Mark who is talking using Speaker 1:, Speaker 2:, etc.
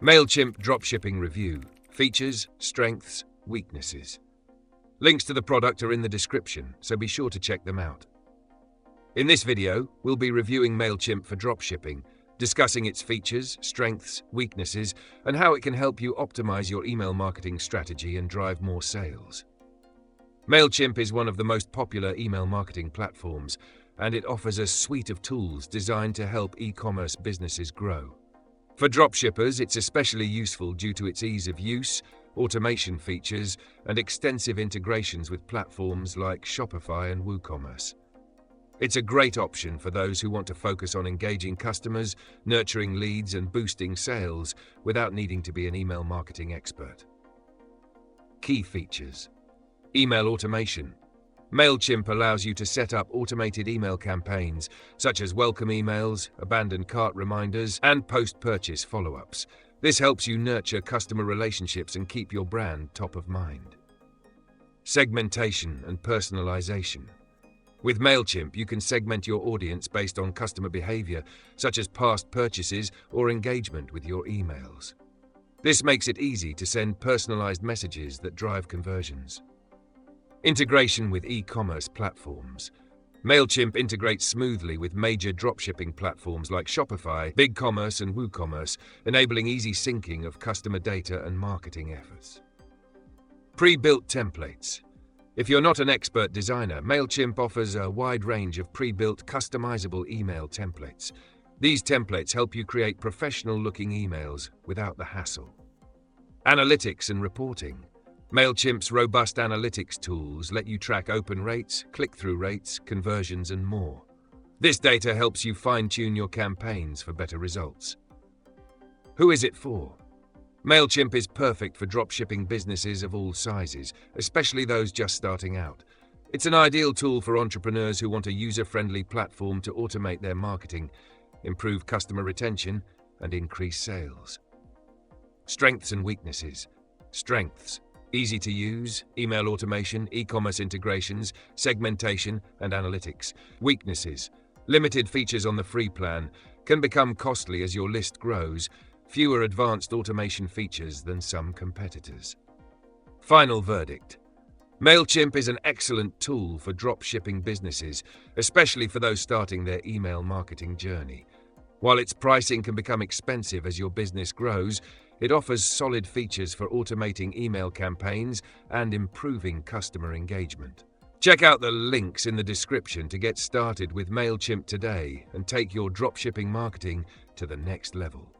Speaker 1: Mailchimp Dropshipping Review. Features, strengths, weaknesses. Links to the product are in the description, so be sure to check them out. In this video, we'll be reviewing Mailchimp for dropshipping, discussing its features, strengths, weaknesses, and how it can help you optimize your email marketing strategy and drive more sales. Mailchimp is one of the most popular email marketing platforms, and it offers a suite of tools designed to help e-commerce businesses grow. For dropshippers, it's especially useful due to its ease of use, automation features, and extensive integrations with platforms like Shopify and WooCommerce. It's a great option for those who want to focus on engaging customers, nurturing leads, and boosting sales without needing to be an email marketing expert. Key features: email automation. Mailchimp allows you to set up automated email campaigns, such as welcome emails, abandoned cart reminders, and post-purchase follow-ups. This helps you nurture customer relationships and keep your brand top of mind. Segmentation and personalization. With Mailchimp, you can segment your audience based on customer behavior, such as past purchases or engagement with your emails. This makes it easy to send personalized messages that drive conversions. Integration with e-commerce platforms. Mailchimp integrates smoothly with major dropshipping platforms like Shopify, BigCommerce, and WooCommerce, enabling easy syncing of customer data and marketing efforts. Pre-built templates. If you're not an expert designer, Mailchimp offers a wide range of pre-built customizable email templates. These templates help you create professional-looking emails without the hassle. Analytics and reporting. Mailchimp's robust analytics tools let you track open rates, click-through rates, conversions, and more. This data helps you fine-tune your campaigns for better results. Who is it for? Mailchimp is perfect for dropshipping businesses of all sizes, especially those just starting out. It's an ideal tool for entrepreneurs who want a user-friendly platform to automate their marketing, improve customer retention, and increase sales. Strengths and weaknesses. Strengths: easy to use, email automation, e-commerce integrations, segmentation, and analytics. Weaknesses: limited features on the free plan, can become costly as your list grows, fewer advanced automation features than some competitors. Final verdict: Mailchimp is an excellent tool for dropshipping businesses, especially for those starting their email marketing journey. While its pricing can become expensive as your business grows, it offers solid features for automating email campaigns and improving customer engagement. Check out the links in the description to get started with Mailchimp today and take your dropshipping marketing to the next level.